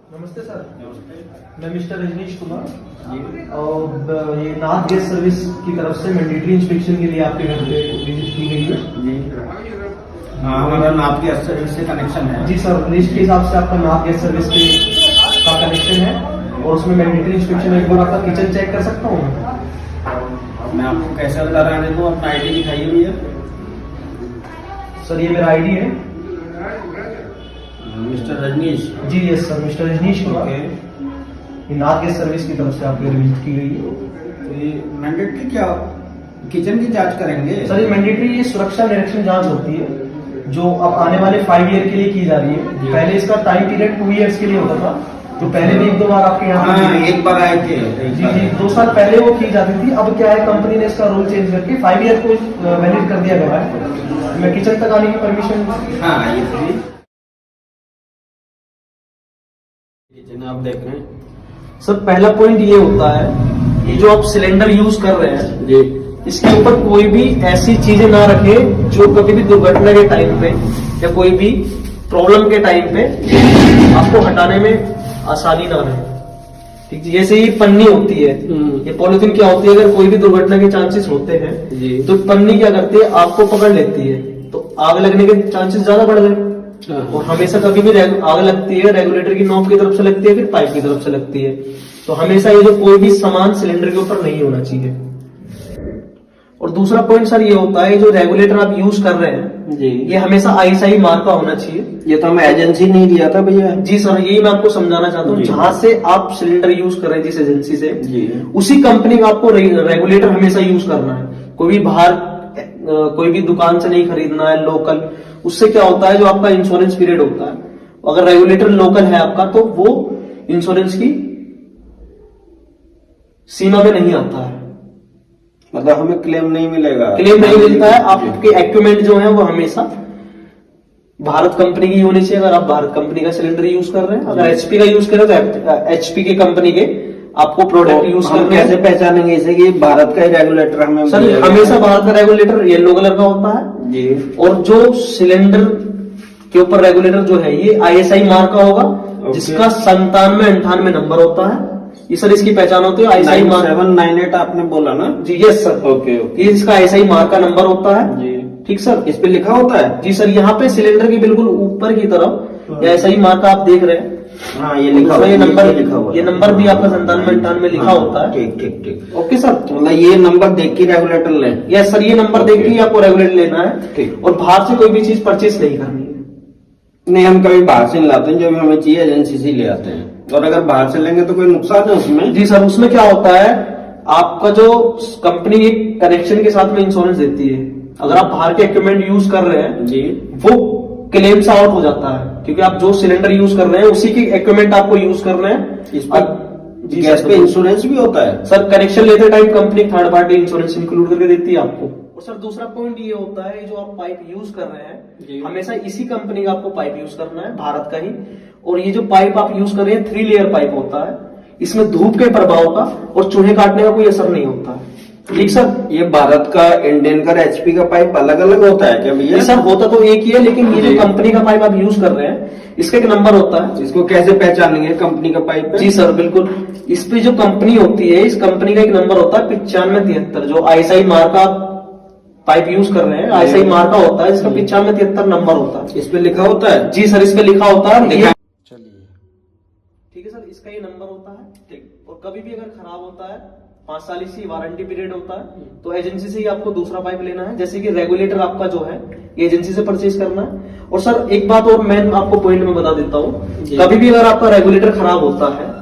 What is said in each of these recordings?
नमस्ते सर। नमस्ते। मैं मिस्टर रजनीश कुमार और ये नाथ गैस सर्विस की तरफ से मैंडेटरी इंस्पेक्शन के लिए आपके घर पे विजिट की गई है। जी हाँ, हमारा नाथ गैस सर्विस से कनेक्शन है। जी सर, लिस्ट के हिसाब से आपका नाथ गैस सर्विस का कनेक्शन है और उसमें मैंडेटरी इंस्पेक्शन। एक बार आपका किचन चेक कर सकता हूँ मैं आपको कैसे बता रहा हूँ, तो अपना आईडी दिखाइए भैया। सर ये मेरा आईडी है। मिस्टर रजनीश। जी yes sir, mister Rajneesh Kumar. Okay. ये नाथ गैस सर्विस की तरफ से आपके लिए विजिट की गई है। तो ये मैंडेटरी क्या किचन की जांच करेंगे? सर ये मैंडेटरी ये सुरक्षा निरीक्षण जांच होती है जो अब आने वाले 5 ईयर के लिए की जा रही है। पहले इसका टाइम पीरियड 2 ईयर्स के लिए होता था, तो पहले भी 1-2 बार आपके यहाँ एक बार आए थे। जी 2 साल पहले वो की जाती थी। अब क्या है, कंपनी ने इसका रूल चेंज करके 5 ईयर को वैलिड कर दिया गया है। मैं किचन तक आने की परमिशन। हाँ ये किचन आप देख रहे हैं। सर पहला पॉइंट ये होता है, ये जो आप सिलेंडर यूज कर रहे हैं जी, इसके ऊपर कोई भी ऐसी चीजें ना रखे जो कभी भी दुर्घटना के टाइम पे या कोई भी प्रॉब्लम के टाइम पे आपको हटाने में आसानी ना रहे। ठीक है, जैसे ये पन्नी होती है, ये पॉलिथीन क्या होती है, अगर कोई भी दुर्घटना के चांसेस होते हैं जी, तो पन्नी क्या करती है, आपको पकड़ लेती है, तो आग लगने के चांसेस ज्यादा बढ़ गए। और हमेशा कभी भी आग लगती है रेगुलेटर की नॉब की तरफ से लगती है, फिर पाइप की तरफ से लगती है। तो हमेशा ये जो कोई भी सामान सिलेंडर के ऊपर नहीं होना चाहिए। और दूसरा पॉइंट सर ये होता है, जो रेगुलेटर आप यूज कर रहे हैं जी, ये हमेशा आईएसआई मार्क का होना चाहिए। ये तो हमें एजेंसी नहीं दिया था भैया। जी सर, यही मैं आपको समझाना चाहता हूँ। जहां से आप सिलेंडर यूज कर रहे हैं जिस एजेंसी से, जी, उसी कंपनी का आपको रेगुलेटर हमेशा यूज करना है। कोई भी बाहर कोई भी दुकान से नहीं खरीदना है, लोकल। उससे क्या होता है, जो आपका इंश्योरेंस पीरियड होता है, अगर रेगुलेटर लोकल है आपका तो वो इंश्योरेंस की सीमा में नहीं आता है। मतलब हमें क्लेम नहीं मिलेगा। क्लेम नहीं मिलता है। आपके इक्विपमेंट जो है वो हमेशा भारत कंपनी की होनी चाहिए। अगर आप भारत कंपनी का सिलेंडर यूज कर रहे हैं, अगर एचपी का यूज कर रहे हैं तो एचपी के कंपनी के आपको प्रोडक्ट यूज करना है। कैसे पहचानेंगे इसे कि भारत का ही रेगुलेटर हमें? सर हमेशा भारत का रेगुलेटर येलो कलर का होता है जी, और जो सिलेंडर के ऊपर रेगुलेटर जो है ये आईएसआई मार्क का होगा, जिसका 9798 नंबर होता है। ये सर इसकी पहचान होती है आईएसआई मार्क। 9798 आपने बोला ना? जी यस सर। ओके, ये इसका आईएसआई मार्क का नंबर होता है। जी, ठीक सर। इस पे लिखा होता है? जी सर, यहाँ पे सिलेंडर की बिल्कुल ऊपर की तरफ आईएसआई मार्क का आप देख रहे हैं। हाँ ये लिखा हुआ, ये नंबर लिखा हुआ, ये नंबर भी आपका 9798 लिखा होता है। ठीक ठीक ठीक। ओके सर, मतलब ये नंबर देख के रेगुलेटर लें? यस सर, ये नंबर देख के आपको रेगुलेटर लेना है। ठीक। और बाहर से कोई भी चीज परचेस नहीं करनी है। नहीं, हम कभी बाहर से नहीं लाते हैं, जो भी हमें चाहिए एजेंसी से ले आते हैं। और अगर बाहर से लेंगे तो कोई नुकसान है उसमें? जी सर, उसमें क्या होता है, आपका जो कंपनी एक कनेक्शन के साथ में इंश्योरेंस देती है, अगर आप बाहर के इक्विपमेंट यूज कर रहे हैं जी, वो क्लेम से आउट हो जाता है, क्योंकि आप जो सिलेंडर यूज कर रहे हैं उसी के इक्विपमेंट आपको यूज कर रहे हैं। इस पर जी गैस सर, पे इंश्योरेंस भी होता है? सर कनेक्शन लेते time company third party insurance include करके देती है आपको। और सर दूसरा पॉइंट ये होता है, जो आप पाइप यूज कर रहे हैं हमेशा इसी कंपनी का आपको पाइप यूज करना है, भारत का ही। और ये जो पाइप आप यूज कर रहे हैं 3 लेयर पाइप होता है, इसमें धूप के प्रभाव का और चूहे काटने का कोई असर नहीं होता है। ठीक सर। ये भारत का, इंडियन का, एचपी का पाइप अलग अलग होता है क्या भैया? सर होता तो एक ही है, लेकिन ये जो कंपनी का पाइप आप यूज कर रहे हैं इसका एक नंबर होता है। इसको कैसे पहचानेंगे कंपनी का पाइप है? जी सर बिल्कुल, इस पे जो कंपनी होती है, इस कंपनी का एक नंबर होता है 9573। जो आईएसआई मार्क का पाइप यूज कर रहे हैं, आईएसआई मार्क का होता है, इसका 9573 नंबर होता है। इस पे लिखा होता है? जी सर, इस पे लिखा होता है। चलिए ठीक है सर, इसका ये नंबर होता है। ठीक। और कभी भी अगर खराब होता है, 5 साल इसी वारंटी पीरियड होता है, तो एजेंसी से ही आपको दूसरा पाइप लेना है। जैसे कि रेगुलेटर आपका जो है ये एजेंसी से परचेज करना है। और सर एक बात और मैं आपको पॉइंट में बता देता हूँ, कभी भी अगर आपका रेगुलेटर खराब होता है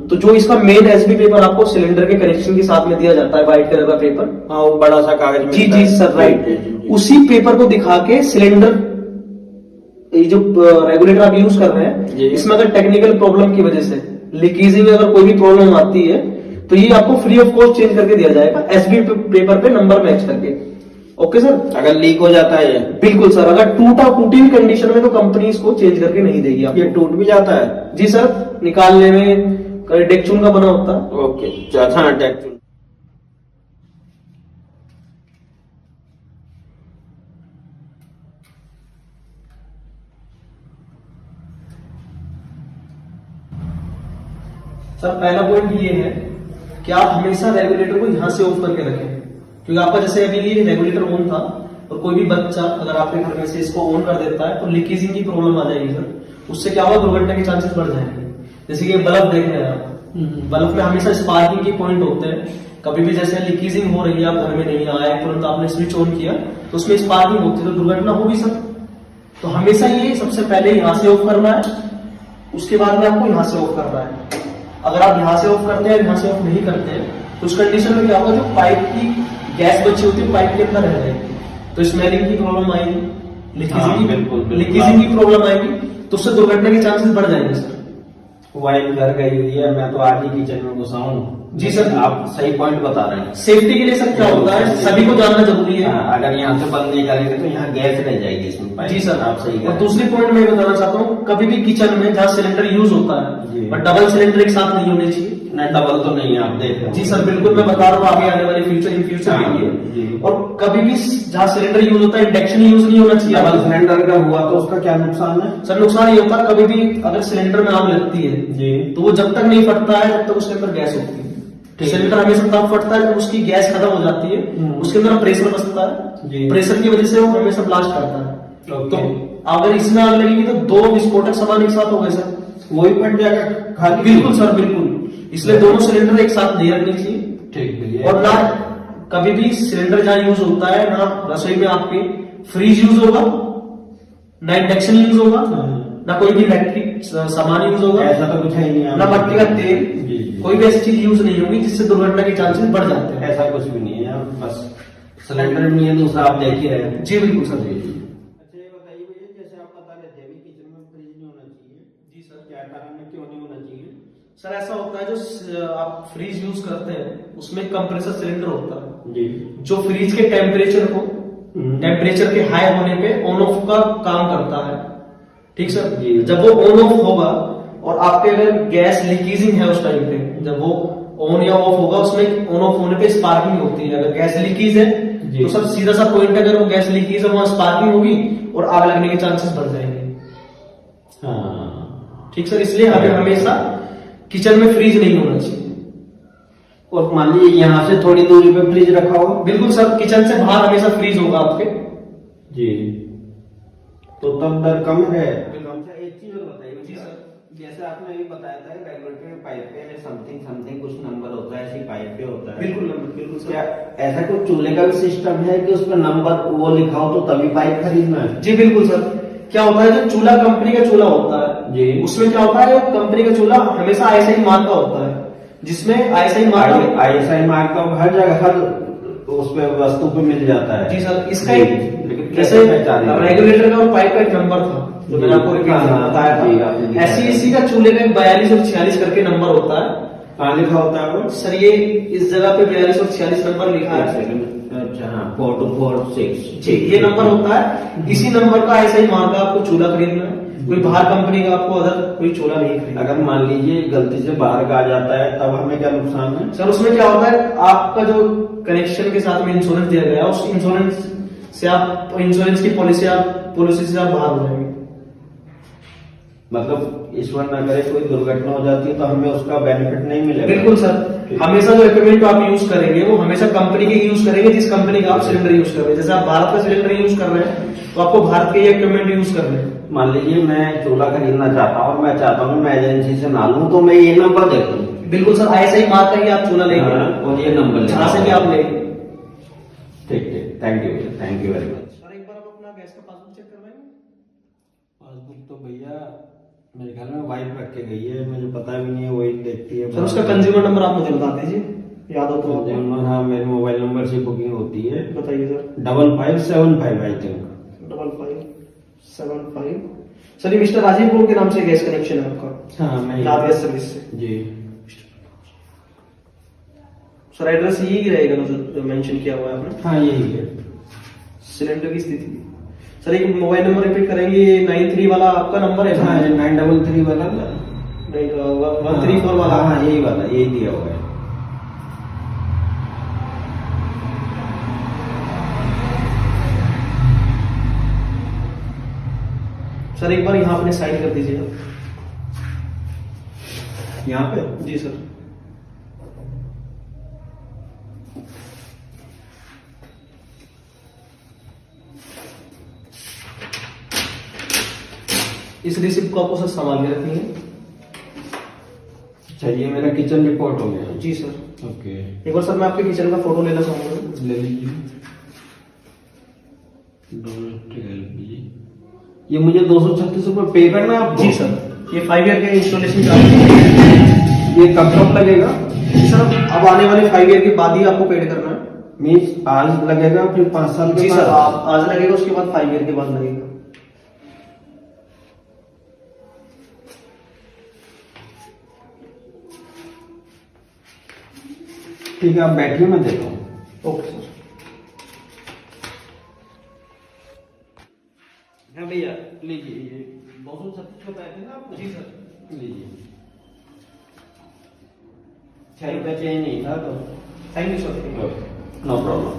तो जो इसका मेन एसबी पेपर आपको सिलेंडर के कनेक्शन के साथ में दिया जाता है, व्हाइट कलर का पेपर। हाँ, वो बड़ा सा कागज। जी जी सर, राइट। उसी पेपर को दिखा के सिलेंडर, ये जो रेगुलेटर आप यूज कर रहे हैं इसमें अगर टेक्निकल प्रॉब्लम की वजह से लीकेजिंग में अगर कोई भी प्रॉब्लम आती है तो ये आपको फ्री ऑफ कॉस्ट चेंज करके दिया जाएगा, एसबी पेपर पे नंबर मैच करके। Okay sir. अगर लीक हो जाता है? बिल्कुल सर, अगर टूटी हुई कंडीशन में तो कंपनी इसको चेंज करके नहीं देगी आपको। ये टूट भी जाता है? जी सर, निकालने में डेक्चून का बना होता है। ओके, अच्छा डेक्चून। सर पहला पॉइंट ये है कि आप हमेशा रेगुलेटर को यहाँ से ऑफ करके रखें, क्योंकि आपका जैसे अभी ये रेगुलेटर ऑन था और कोई भी बच्चा अगर आपके घर में से इसको ऑन कर देता है तो लीकेजिंग की प्रॉब्लम आ जाएगी सर। उससे क्या होगा, दुर्घटना के चांसेस बढ़ जाएंगे। जैसे कि बल्ब देख रहे हैं आप, बल्ब में हमेशा स्पार्किंग के पॉइंट होते हैं। कभी भी जैसे लीकेजिंग हो रही है, आप घर में नहीं आए, तुरंत आपने स्विच ऑन किया तो उसमें स्पार्किंग होती है तो दुर्घटना होगी सर। तो हमेशा ये सबसे पहले यहाँ से ऑफ करना है, उसके बाद में आपको यहाँ से ऑफ करना है। अगर आप यहाँ से ऑफ करते हैं, यहाँ से ऑफ नहीं करते हैं तो उस कंडीशन में क्या होगा, जो पाइप की गैस बची होती है पाइप के अंदर रह जाएगी तो स्मेलिंग की प्रॉब्लम आएगी, लीकेजिंग की प्रॉब्लम आएगी, तो उससे दुर्घटना के चांसेस बढ़ जाएंगे सर। वाइफ घर गई हुई है, मैं तो आज ही किचन में घुसा हूँ। जी सर, आप सही पॉइंट बता रहे हैं। सेफ्टी के लिए सर क्या होता है, सभी को जानना जरूरी है। अगर यहाँ से बंद नहीं करेंगे तो यहाँ गैस रह जाएगी इसमें। जी सर, आप सही। और दूसरी पॉइंट मैं बताना चाहता हूँ, कभी भी किचन में जहाँ सिलेंडर यूज होता है बट डबल सिलेंडर एक साथ नहीं होने चाहिए। नहीं, डबल तो नहीं है, आप देख रहे हैं। जी सर बिल्कुल, मैं बता रहा हूँ आगे आने वाले फ्यूचर के लिए। और कभी भी जहाँ सिलेंडर यूज होता है इंडक्शन यूज नहीं होना चाहिए। डबल सिलेंडर का हुआ तो उसका क्या नुकसान है सर? नुकसान ये होता है, कभी भी अगर सिलेंडर में आग लगती है जी तो वो जब तक नहीं फटता है तब तक उसके अंदर गैस होती है। सिलेंडर हमेशा तब फटता है जब उसकी गैस खत्म हो जाती है, उसके अंदर प्रेशर बचता है, प्रेशर की वजह से वो हमेशा ब्लास्ट करता है। तो अगर इसमें आग लगेगी तो दो विस्फोटक सामान एक साथ हो गए सर, वही फट जाएगा खाली। बिल्कुल सर बिल्कुल, इसलिए दोनों सिलेंडर एक साथ नहीं रखनी चाहिए। ठीक, और ना कभी भी सिलेंडर जहाँ यूज होता है, ना रसोई में आपके फ्रिज यूज होगा, ना इंडक्शन यूज होगा, ना कोई भी इलेक्ट्रिक सामान यूज होगा, ऐसा तो कुछ है ही नहीं। ना मट्टी का तेल, कोई भी ऐसी चीज यूज नहीं होगी जिससे दुर्घटना के चांसेस बढ़ जाते हैं। ऐसा कुछ भी नहीं है, बस सिलेंडर नहीं है, दूसरा आप देख ही रहे हैं। जी बिल्कुल सर। अच्छा ये बताइए भैया, जैसे आप बता रहे थे अभी किचन में फ्रिज नहीं होना चाहिए। जी सर, क्या कारण है, क्यों नहीं होना चाहिए? सर ऐसा होता है, जो आप फ्रिज यूज करते हैं उसमें कंप्रेसर सिलेंडर होता है जी, जो फ्रिज के टेम्परेचर को टेम्परेचर के हाई होने पे ऑन ऑफ का काम करता है। ठीक सर जी। जब वो ऑन ऑफ होगा और आपके अगर गैस लीकेजिंग है उस टाइम पे, जब वो ऑन या ऑफ होगा उसमें ऑन ऑफ होने पे स्पार्किंग होती है। अगर गैस लीकेज है तो सर सीधा सा पॉइंट, अगर वो गैस लीकेज है वहां स्पार्किंग होगी और आग लगने के चांसेस बढ़ जाएंगे। हाँ ठीक सर, इसलिए हमें हमेशा किचन में फ्रिज नहीं होना चाहिए। और मान लीजिए यहाँ से थोड़ी दूरी पे फ्रिज रखा हो। बिल्कुल सर, किचन से बाहर हमेशा फ्रिज होगा आपके। जी, तो तब डर कम है। अच्छा एक चीज और बताइए जी सर, जैसे आपने अभी बताया था रेगुलेटर पाइप पे समथिंग समथिंग कुछ नंबर होता है, ऐसी पाइप पे होता है। बिल्कुल नंबर, बिल्कुल सर। क्या ऐसा कुछ चूल्हे का भी सिस्टम है कि उस पर नंबर वो लिखा हो तो तभी पाइप खरीदना है? जी बिल्कुल सर। क्या होता है, जो चूल्हा कंपनी का चूल्हा होता है जी, उसमें क्या होता है, कंपनी का चूल्हा हमेशा आईएसआई मार्क का होता है, जिसमें आईएसआई मार्क तो हर जगह हर उस पे वस्तु पे मिल जाता है। जी सर, इसका लेकिन जैसे रेगुलेटर का और पाइप का एक नंबर था जो मैंने आपको बताया था, ऐसी इसी का चूल्हे का 42 और 46 करके नंबर होता है। कहाँ लिखा होता है वो? सर ये इस जगह पे 42 और 46 नंबर लिखा है। अच्छा हाँ, 4246 जी, ये नंबर होता है। इसी नंबर का ऐसा ही मार्क का आपको चूल्हा खरीदना है, कोई बाहर कंपनी का आपको अदर कोई चूल्हा नहीं खरीदना। अगर मान लीजिए गलती से बाहर का आ जाता है तब हमें क्या नुकसान है? सर उसमें क्या होता है, आपका जो कनेक्शन के साथ में इंश्योरेंस दिया गया है उस इंश्योरेंस से आप इंश्योरेंस की पॉलिसी से आप बाहर हो जाएंगे। मतलब ईश्वर न करे कोई दुर्घटना हो जाती है तो हमें उसका बेनिफिट नहीं मिलेगा। बिल्कुल सर, हमेशा जो इक्विपमेंट आप यूज करेंगे वो हमेशा कंपनी के यूज करेंगे, जिस कंपनी का आप सिलेंडर यूज कर रहे हैं। जैसे आप भारत का सिलेंडर यूज कर रहे हैं तो आपको भारत के इक्विपमेंट यूज करने हैं। मान लीजिए मैं चूल्हा खरीदना चाहता हूँ और मैं चाहता हूँ मैं एजेंसी से ना लूँ तो मैं ये नंबर देखूँ। बिल्कुल सर, ऐसा ही मार्क है कि आप चूल्हा लेंगे और ये नंबर जहाँ से भी आप लेंगे। ठीक ठीक, thank you very much. Sir एक बार आप अपना गैस का पासबुक चेक करवाएंगे? पासबुक तो भैया मेरे ख्याल में वाइफ रख के गई है, मुझे पता भी नहीं है, वही देखती है। सर उसका कंज्यूमर नंबर आप मुझे बता दीजिए, याद हो तो आपको। हाँ, मेरे मोबाइल नंबर से बुकिंग होती है। बताइए सर। 5575 I think 5575। सर ये मिस्टर राजीव बोल के नाम से गैस कनेक्शन है आपका? हाँ, मैं लाभ गैस सर्विस से। जी सर एड्रेस यही रहेगा ना जो मेंशन किया हुआ है आपने? हाँ यही है। सिलेंडर की स्थिति सर, एक मोबाइल नंबर रिपीट करेंगे, 93 वाला आपका नंबर है? हाँ 933 वाला, 134 वाला? हाँ यही वाला, यही दिया हुआ है। सर एक बार यहाँ अपने साइन कर दीजिएगा। यहाँ पे जी सर। इस रिसिप्ट को आपको सर संभाल के रखेंगे। अच्छा, ये मेरा किचन रिपोर्ट हो गया। जी सर। ओके, एक बार सर मैं आपके किचन का फोटो लेना चाहूंगा। ले लीजिए। डोमेस्टिक एलपीजी, ये मुझे 236 रुपये पे करना है आपको? जी सर, ये 5 ईयर के इंस्टॉलेशन चार्ज। ये कब लगेगा? सर अब आने वाले 5 ईयर के बाद ही आपको पेड करना है। मीन्स आज लगेगा, फिर 5 साल के जी बाद? सर, आप आज लगेगा, उसके बाद 5 ईयर के बाद लगेगा। ठीक है, आप बैठिए, मैं देता हूँ। Okay sir. हाँ भैया, लीजिए, ये 236 बताए थे ना आपने? जी सर। लीजिए। 6 रुपये चेंज नहीं था तो। Thank you sir. No problem.